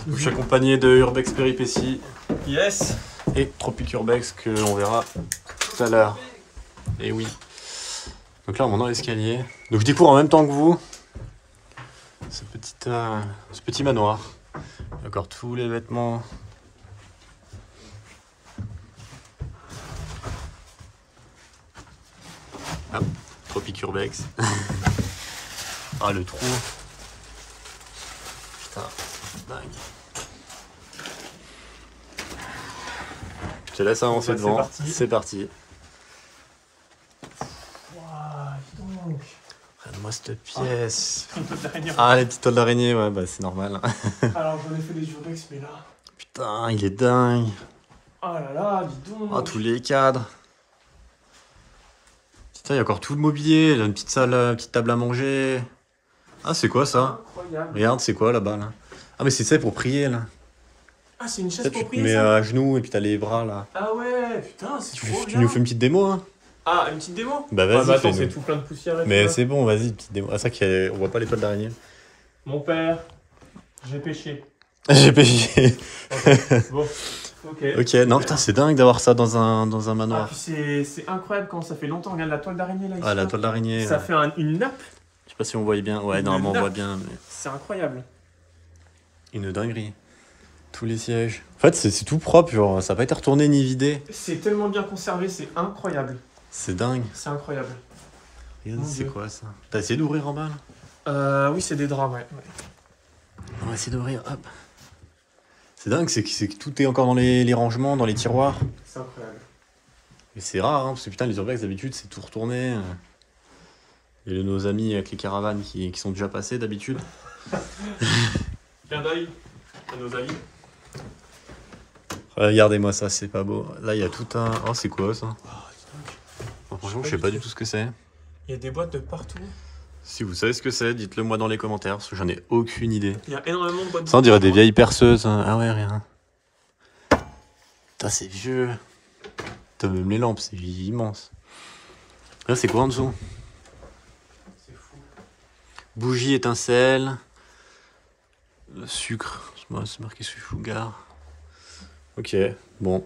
Je suis accompagné de Urbex Péripéties. Yes. Et Tropic Urbex que l'on verra tout à l'heure. Et oui. Donc là on monte dans l'escalier. Donc je découvre en même temps que vous ce petit manoir. Il y a encore tous les vêtements. Ah, Tropic Urbex. Ah le trou. Putain, dingue. Je te laisse avancer devant. C'est parti. Donc. Regarde-moi cette pièce. Ah, Ah, les petites toiles d'araignée, ouais, bah c'est normal. alors j'en ai fait des Urbex, mais là. Putain, il est dingue. Oh là là, dis donc. Oh, tous les cadres. Putain, il y a encore tout le mobilier. Il y a une petite salle, une petite table à manger. Ah, c'est quoi ça? Incroyable. Regarde, c'est quoi là-bas là? Ah, mais c'est ça pour prier là. Ah, c'est une Ça, chaise tu pour te prier mets ça. à genoux et puis t'as les bras là. Ah ouais, putain, c'est trop Tu bien. nous fais une petite démo, hein? Ah, une petite démo. Bah vas-y, bah attends, fais-nous. c'est tout plein de poussière et Mais tout, là. c'est bon, vas-y, petite démo. Ah, ça on voit pas les toiles d'araignée. Mon père, j'ai péché. J'ai payé. Bon, ok. Ok, non, putain, c'est dingue d'avoir ça dans un Ah, manoir. puis c'est incroyable quand ça fait longtemps. Regarde la toile d'araignée là. Ici, Ah, la là. toile d'araignée. Ça fait une nappe. Je sais pas si on voit bien. Ouais, Une normalement on nappe. voit bien. Mais... C'est incroyable. Une dinguerie. Tous les sièges. En fait, c'est tout propre, genre, ça n'a pas été retourné ni vidé. C'est tellement bien conservé, c'est incroyable. C'est dingue. C'est incroyable. Regarde, Mon c'est Dieu. quoi ça? T'as essayé d'ouvrir en bas là? Oui, c'est des draps, ouais. On va essayer d'ouvrir, hop. C'est dingue, c'est que tout est encore dans les rangements, dans les tiroirs. C'est incroyable. Et c'est rare, hein, parce que putain, les urbex d'habitude, c'est tout retourné. Et nos amis avec les caravanes qui sont déjà passés d'habitude. Clin d'œil à nos amis. Regardez-moi ça, c'est pas beau. Là, il y a tout un... Oh, c'est quoi ça? Oh, Franchement, je sais pas du tout ce que c'est. il y a des boîtes de partout. Si vous savez ce que c'est, dites-le moi dans les commentaires, parce que j'en ai aucune idée. Il y a énormément de boîtes de Ça, on dirait des partout. vieilles perceuses. Hein. Ah ouais, rien. Putain, c'est vieux. Putain, même les lampes, c'est immense. Là, c'est quoi en dessous? C'est fou. Bougie, étincelle. Sucre. C'est marqué sugar. Ok, bon.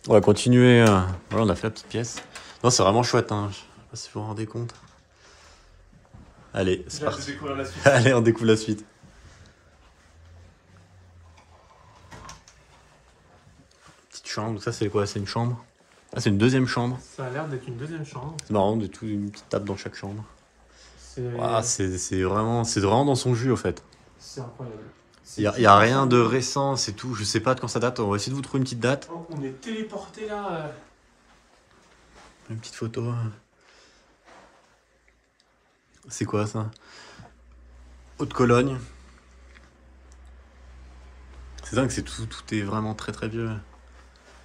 On va continuer. Voilà, on a fait la petite pièce. Non, c'est vraiment chouette. Hein. Je sais pas si vous vous rendez compte. Allez, c'est J'ai hâte de parti. découvrir la suite. Allez, on découvre la suite. Petite chambre, ça c'est quoi? C'est une chambre? Ah, c'est une deuxième chambre. Ça a l'air d'être une deuxième chambre. C'est marrant, de tout, une petite table dans chaque chambre. C'est Ouah, c'est vraiment dans son jus au fait. incroyable. Il y a rien de récent, c'est tout. Je sais pas de quand ça date. On va essayer de vous trouver une petite date. Oh, on est téléporté là. Une petite photo. C'est quoi ça? Haute-Cologne. C'est dingue, tout est vraiment très très vieux.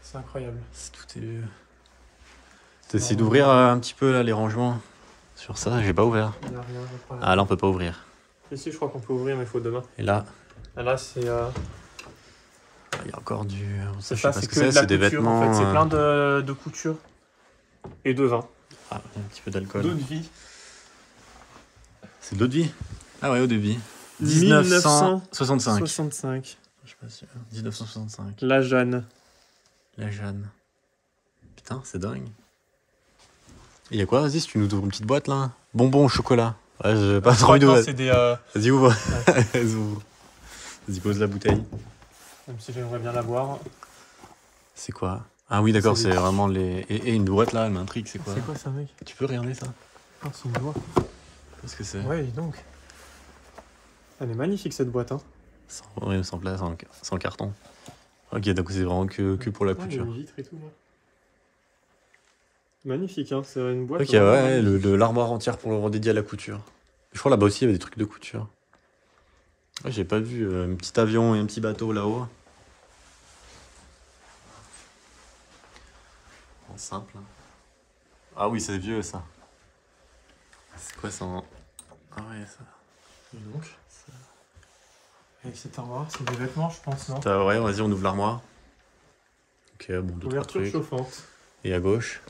C'est incroyable. Tout est vieux. T'as essayé d'ouvrir un petit peu là les rangements sur ça, j'ai pas ouvert. Il n'y a rien d'incroyable. Ah là on peut pas ouvrir. Ici, je crois qu'on peut ouvrir, mais il faut demain. Et là, Ah, là, c'est. il y a encore du. Ça, C'est je sais ça, pas c'est ce que que de c'est la des couture. vêtements. En fait, c'est plein de couture et de vin. Ah, un petit peu d'alcool. D'eau de vie. C'est d'eau de vie? Ah ouais, eau de vie. 1965. 1965. Je suis pas sûr. 1965. La Jeanne. La Jeanne. Putain, c'est dingue. Il y a quoi? Vas-y, si tu nous ouvres une petite boîte là. Bonbons au chocolat. Ouais, j'ai pas trop envie d'ouvrir. C'est des. Vas-y, ouvre. Vas-y, ouvre. Vas-y, pose la bouteille. Même si j'aimerais bien la boire. C'est quoi? Ah oui, d'accord, C'est c'est des- vraiment les. Et une boîte là, elle m'intrigue, c'est quoi? C'est quoi ça, mec? Tu peux regarder ça? Ah, c'est une boîte. Qu'est-ce que c'est? Ouais, dis donc. Elle est magnifique cette boîte, hein. Oui, sans place, sans carton. Ok, donc c'est vraiment que pour la Ouais, il y a couture. une vitre et tout là. Magnifique, hein. C'est une boîte. Ok, vraiment ouais, magnifique. l'armoire entière pour le redédier à la couture. Je crois là-bas aussi il y avait des trucs de couture. Ouais, j'ai pas vu un petit avion et un petit bateau là-haut. En simple. Ah oui, c'est vieux ça. C'est quoi ça Ah ouais, ça. Et donc. Avec cette armoire, c'est des vêtements, je pense, non? Ouais, vas-y, on ouvre l'armoire. Ok, bon, deux, trois Ouverture trucs. chauffante. Et à gauche.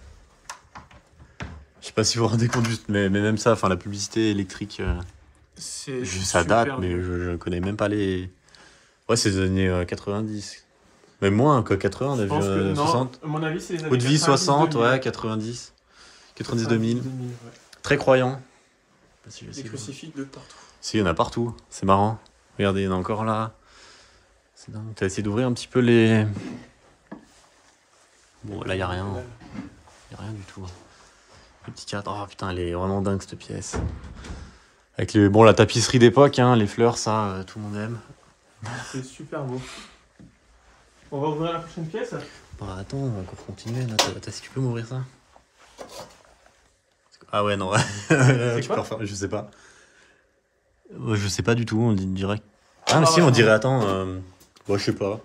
Je sais pas si vous vous rendez compte juste, mais même ça, enfin la publicité électrique, C'est ça super date, mais vieux. je connais même pas les Ouais, c'est des années 90. Même moins, quoi, 80, on a Je vu pense que, non, 60. à mon avis, c'est les années Haute vie 60, 90, ouais, 90. 90-2000. 2000, ouais. Très croyant. Pas si je Des sais pas. crucifix de partout. Si, il y en a partout. C'est marrant. Regardez, il y en a encore là. C'est dingue. T'as essayé d'ouvrir un petit peu les... Bon, là, il n'y a rien. Il n'y a rien du tout. Le petit cadre. Oh putain, elle est vraiment dingue, cette pièce. Avec les... bon, la tapisserie d'époque, hein, les fleurs, ça, tout le monde aime. C'est super beau. On va ouvrir la prochaine pièce. Bah attends, on va encore continuer. Là, si tu peux m'ouvrir ça. Ah ouais, non. Tu peux refaire, je sais pas. Je sais pas du tout, on dirait. Ah, mais si, on dirait, attends. Bon, je sais pas.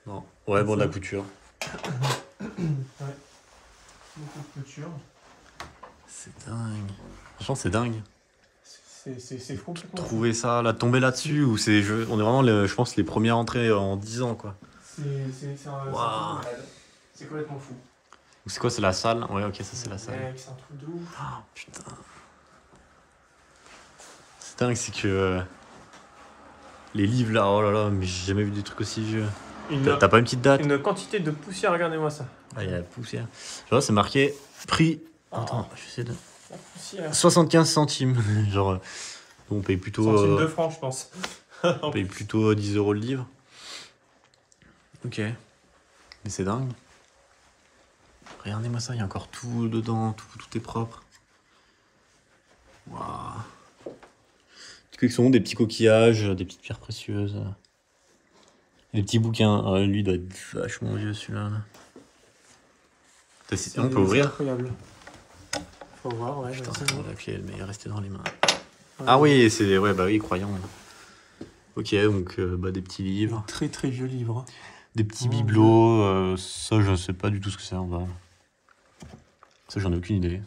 Non. Ouais, bon, de la couture. Ouais. Beaucoup de couture. C'est dingue. Franchement, c'est dingue. C'est complètement. Trouver ça, là, tomber là-dessus, ou c'est. On est vraiment, je pense, les premières entrées en 10 ans, quoi. Wow. C'est complètement fou. C'est quoi, c'est la salle? Ouais, ok, ça, c'est la salle. Mec, c'est un truc de ouf. Oh, putain. C'est dingue, c'est que. Les livres, là, oh là là, mais j'ai jamais vu des trucs aussi vieux. T'as pas une petite date? Une quantité de poussière, regardez-moi ça. Ah, il y a la poussière. Je vois, c'est marqué prix. Attends, je sais de. La poussière. 75 centimes. Genre, on paye plutôt. Centimes de francs, je pense. On paye plutôt 10 € le livre. Ok. Mais c'est dingue. Regardez-moi ça, il y a encore tout dedans, tout est propre. Waouh. Petite collection, des petits coquillages, des petites pierres précieuses. Des petits bouquins. Ah, lui doit être vachement vieux celui-là. On peut ouvrir? Incroyable. Faut voir, ouais. Putain, la clé, elle m'est restée dans les mains. Ouais. Ah oui, c'est. Ouais, bah oui, croyant. Ok, donc bah, des petits livres. Très très vieux livre. Des petits bibelots. Ça, je sais pas du tout ce que c'est en bas. Ça, j'en ai aucune idée.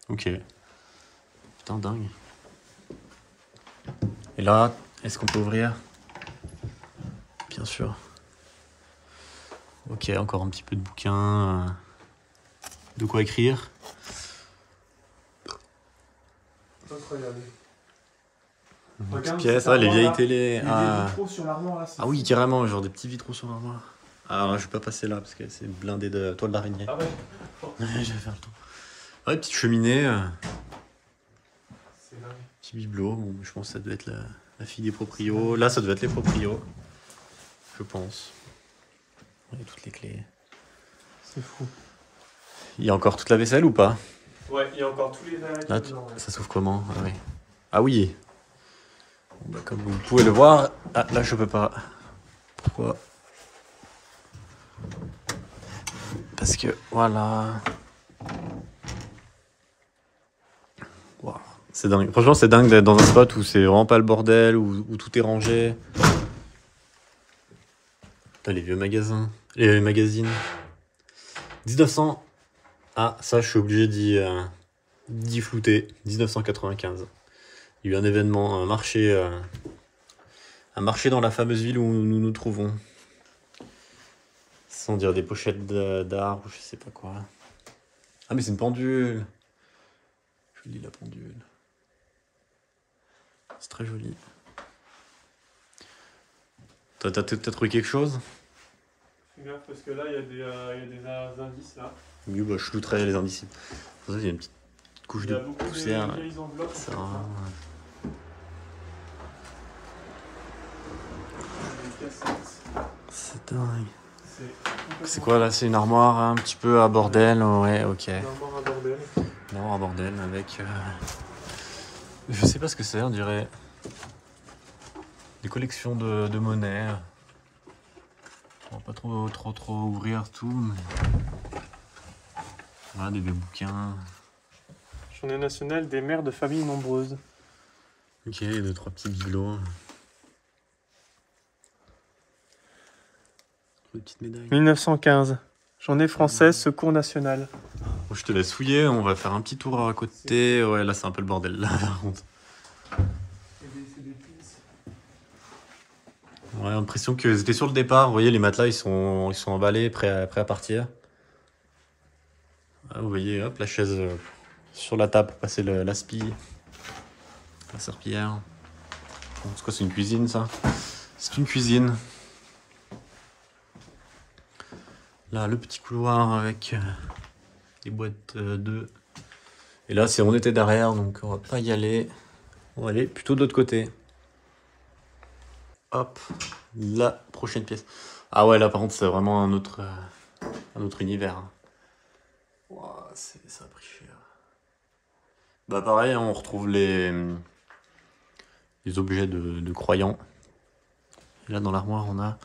Ok. Putain, dingue. Et là, est-ce qu'on peut ouvrir? Bien sûr. Ok, encore un petit peu de bouquins. De quoi écrire. Incroyable. Une Regarde, petite pièce, cette les vieilles armoire-là. télés. Les vitraux sur l'armoire là. Ah oui, carrément, genre des petits vitraux sur l'armoire. Ah, je vais pas passer là parce que c'est blindé de toile d'araignée. Ah ouais. Je vais faire le tour. Ouais, petite cheminée. C'est dingue. Petit bibelot. Bon, je pense que ça doit être la fille des proprios. Là, ça doit être les proprios. Je pense. Il y a toutes les clés. C'est fou. Il y a encore toute la vaisselle ou pas? Ouais, il y a encore tous les Là, dedans, ouais. ça s'ouvre comment? Ah oui. Ah oui. Bon, bah, comme vous pouvez le voir. Ah, là, je peux pas. Pourquoi? Parce que, voilà. Wow. C'est dingue. Franchement, c'est dingue d'être dans un spot où c'est vraiment pas le bordel, où tout est rangé. Putain, les vieux magasins. Les magazines. 1900. Ah, ça, je suis obligé d'y flouter. 1995. Il y a eu un événement, un marché dans la fameuse ville où nous nous trouvons. Sans dire des pochettes d'art ou je sais pas quoi. Ah, mais c'est une pendule. Jolie la pendule. C'est très joli. T'as trouvé quelque chose? Fais gaffe parce que là il y a des indices là. Mieux, bah, je flouterai les indices. Pour ça, il y a une petite couche Il y a de beaucoup poussière. de vieilles enveloppes. Ça, Des cassettes. c'est dingue. C'est C'est quoi là? C'est une armoire un petit peu à bordel? Ouais, ok. une armoire à bordel. Une armoire à bordel avec. Je sais pas ce que c'est, on dirait. Des collections de monnaie. On va pas trop ouvrir tout, mais. Voilà, des bouquins. Journée nationale des mères de familles nombreuses. Ok, 2-3 petits bibelots. Des petites médailles. 1915. Journée française, secours national. Bon, je te laisse fouiller, on va faire un petit tour à côté. Ouais, là c'est un peu le bordel là par contre. Ouais, l'impression que c'était sur le départ. Vous voyez, les matelas ils sont emballés, prêts à partir. Ah, vous voyez, hop, la chaise sur la table pour passer l'aspi. La serpillière. Bon, c'est quoi, c'est une cuisine ça? C'est une cuisine. Là, le petit couloir avec des boîtes d'œufs. Et là, on était derrière, donc on va pas y aller. On va aller plutôt de l'autre côté. Hop, la prochaine pièce. Ah ouais, là par contre, c'est vraiment un autre univers. Ouah, ça a pris cher. Bah pareil, on retrouve les objets de croyants. Et là, dans l'armoire, on a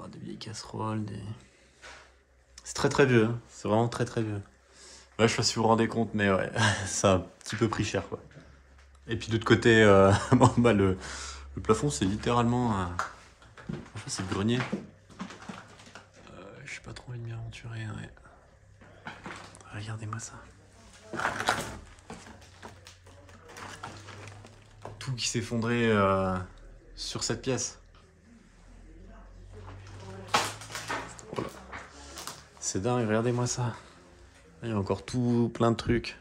des vieilles casseroles, C'est très très vieux, hein. C'est vraiment très très vieux. Ouais, je sais pas si vous vous rendez compte, mais ouais, ça a un petit peu pris cher, quoi. Et puis de l'autre côté, le plafond, c'est littéralement... Enfin, c'est le grenier. Je sais pas trop envie de m'y aventurer, ouais. Regardez-moi ça. Tout qui s'est effondré sur cette pièce. Voilà. C'est dingue, regardez-moi ça. Il y a encore tout plein de trucs.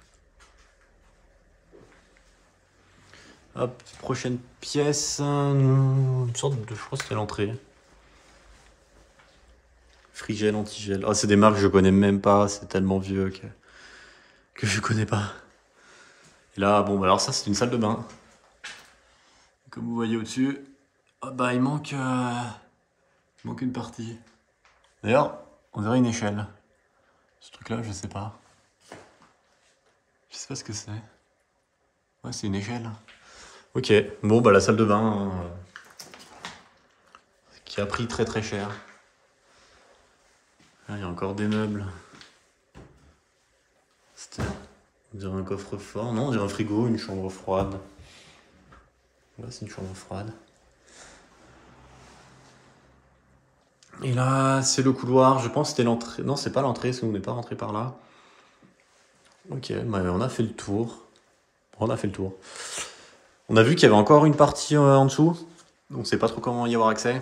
Hop, prochaine pièce. Une sorte de... Je crois que c'était l'entrée. Frigel, antigel. Ah, c'est des marques que je connais même pas. C'est tellement vieux que je connais pas. Et là, bon, bah alors ça, c'est une salle de bain. Comme vous voyez au-dessus, il manque une partie. D'ailleurs, on dirait une échelle. Ce truc-là, je sais pas. Je sais pas ce que c'est. Ouais, c'est une échelle. Ok, bon, bah la salle de bain, qui a pris très très cher. Là, il y a encore des meubles. On dirait un coffre-fort. Non, on dirait un frigo, une chambre froide. Ouais, c'est une chambre froide. Et là, c'est le couloir. Je pense que c'était l'entrée. Non, c'est pas l'entrée, parce qu'on n'est pas rentré par là. Ok, bah, on a fait le tour. On a fait le tour. On a vu qu'il y avait encore une partie en dessous. On ne sait pas trop comment y avoir accès.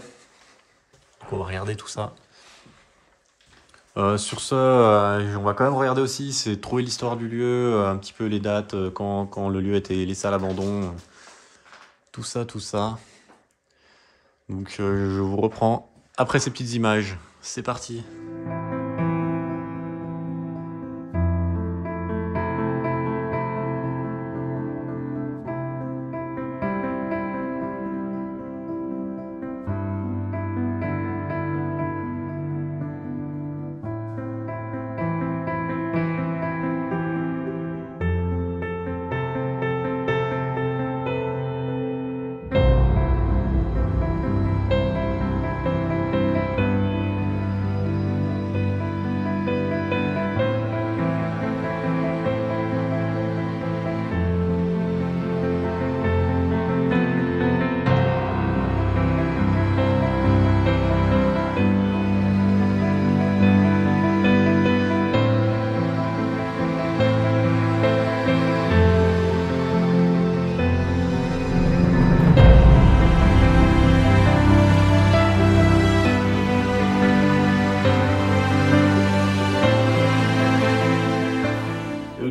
Donc on va regarder tout ça. Sur ce, on va quand même regarder aussi, c'est trouver l'histoire du lieu, un petit peu les dates, quand le lieu a été laissé à l'abandon. Tout ça, tout ça. Donc je vous reprends après ces petites images. C'est parti.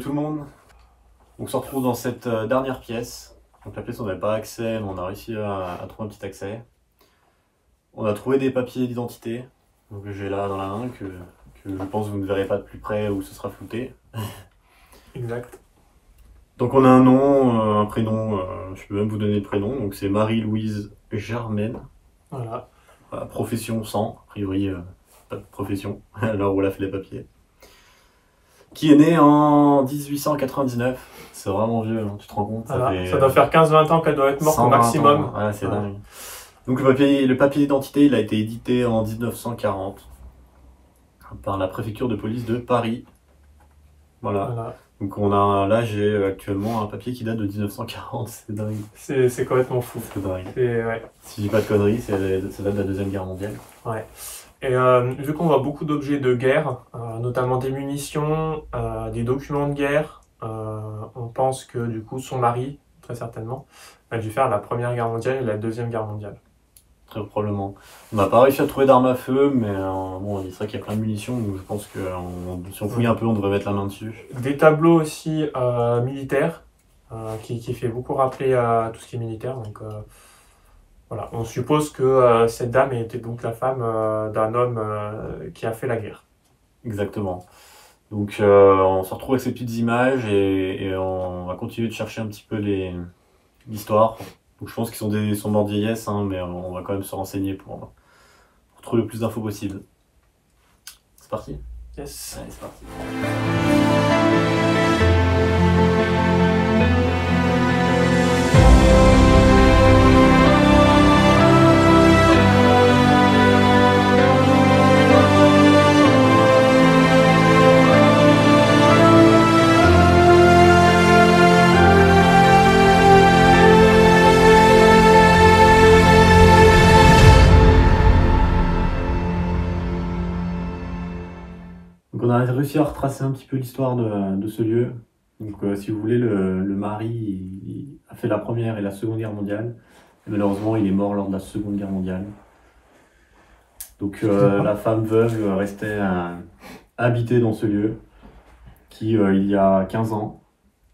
Tout le monde. On se retrouve dans cette dernière pièce. Donc la pièce on n'avait pas accès, mais on a réussi à trouver un petit accès. On a trouvé des papiers d'identité. Donc j'ai là dans la main que je pense que vous ne verrez pas de plus près ou ce sera flouté. Exact. Donc on a un nom, un prénom, je peux même vous donner le prénom. Donc c'est Marie-Louise Germaine. Voilà. Profession sans, a priori pas de profession, alors on a fait les papiers. Qui est né en 1899. C'est vraiment vieux, hein, tu te rends compte? Voilà. Ça doit faire 15-20 ans qu'elle doit être morte au maximum. Ah, c'est dingue. Donc le papier d'identité, il a été édité en 1940 par la préfecture de police de Paris. Voilà. Donc là j'ai actuellement un papier qui date de 1940, c'est dingue. C'est complètement fou. C'est dingue. Ouais. Si je dis pas de conneries, ça date de la Deuxième Guerre mondiale. Ouais. Et vu qu'on voit beaucoup d'objets de guerre, notamment des munitions, des documents de guerre, on pense que du coup son mari, très certainement, a dû faire la Première Guerre mondiale et la Deuxième Guerre mondiale. Très probablement. On n'a pas réussi à trouver d'armes à feu, mais bon, c'est vrai qu'il y a plein de munitions, donc je pense que si on fouille un peu, on devrait mettre la main dessus. Des tableaux aussi militaires, qui fait beaucoup rappeler à tout ce qui est militaire, donc Voilà, on suppose que cette dame était donc la femme d'un homme qui a fait la guerre. Exactement. Donc on se retrouve avec ces petites images et on va continuer de chercher un petit peu l'histoire. Donc je pense qu'ils sont morts de vieillesse, hein, mais on va quand même se renseigner pour trouver le plus d'infos possible. C'est parti? Yes. Allez, c'est parti. Donc on a réussi à retracer un petit peu l'histoire de ce lieu. Donc si vous voulez, le mari il a fait la Première et la Seconde Guerre mondiale. Et malheureusement, il est mort lors de la Seconde Guerre mondiale. Donc la femme veuve restait habitée dans ce lieu qui, il y a 15 ans,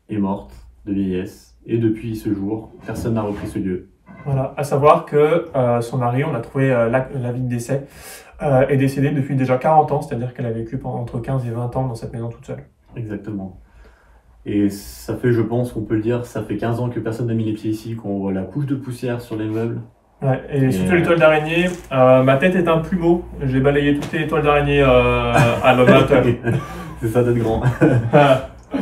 est morte de vieillesse. Et depuis ce jour, personne n'a repris ce lieu. Voilà, à savoir que son mari, on a trouvé l'avis de décès, est décédé depuis déjà 40 ans, c'est-à-dire qu'elle a vécu entre 15 et 20 ans dans cette maison toute seule. Exactement. Et ça fait, je pense qu'on peut le dire, ça fait 15 ans que personne n'a mis les pieds ici, qu'on voit la couche de poussière sur les meubles. Ouais, et surtout les toiles d'araignée, ma tête est un plumeau, j'ai balayé toutes les toiles d'araignée à l'amateur. C'est ça d'être grand.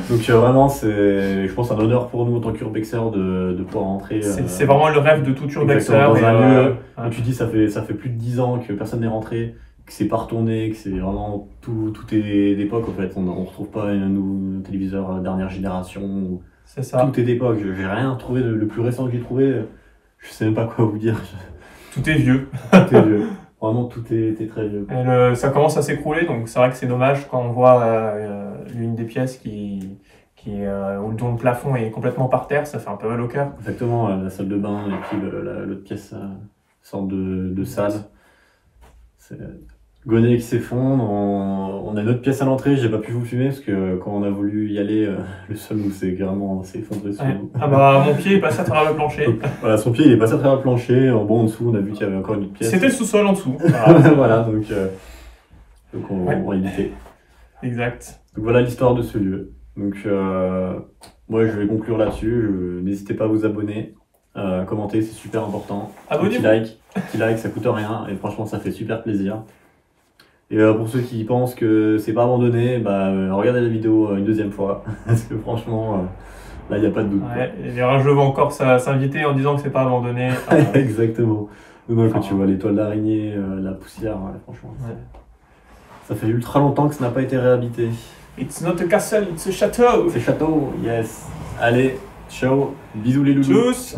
Donc vraiment, c'est, je pense, un honneur pour nous en tant qu'urbexeurs de pouvoir rentrer. C'est vraiment le rêve de tout urbexeur. Dans un lieu où tu dis ça fait plus de 10 ans que personne n'est rentré, que c'est pas retourné, que c'est vraiment tout est d'époque en fait. On retrouve pas un téléviseur dernière génération. C'est ça. Tout est d'époque. J'ai rien trouvé le plus récent que j'ai trouvé. Je sais même pas quoi vous dire. Tout est vieux. Tout est vieux. Vraiment, tout est très vieux. Et ça commence à s'écrouler, donc c'est vrai que c'est dommage quand on voit l'une des pièces dont le plafond est complètement par terre, ça fait un peu mal au cœur. Exactement, la salle de bain et puis l'autre pièce, sorte de salle. C'est Gonnet qui s'effondre. On a une autre pièce à l'entrée, j'ai pas pu vous filmer parce que quand on a voulu y aller, le sol nous s'est effondré sur nous. Ah bah mon pied est passé à travers le plancher. Donc, voilà, son pied il est passé à travers le plancher. Bon, en dessous, on a vu qu'il y avait encore une autre pièce. C'était le sous-sol en dessous. Voilà, donc on va éviter. Exact. Donc voilà l'histoire de ce lieu. Donc moi je vais conclure là-dessus. N'hésitez pas à vous abonner, commenter, c'est super important. Abonnez-vous. Petit like, ça coûte rien et franchement ça fait super plaisir. Et pour ceux qui pensent que c'est pas abandonné, regardez la vidéo une deuxième fois parce que franchement là il n'y a pas de doute. Ouais, et les rageux vont encore s'inviter en disant que c'est pas abandonné. Exactement. Donc, quand tu vois les toiles d'araignée, la poussière, franchement, ça fait ultra longtemps que ça n'a pas été réhabité. It's not a castle, it's a château. C'est château, yes. Allez, ciao, bisous les loulous. Tchuss.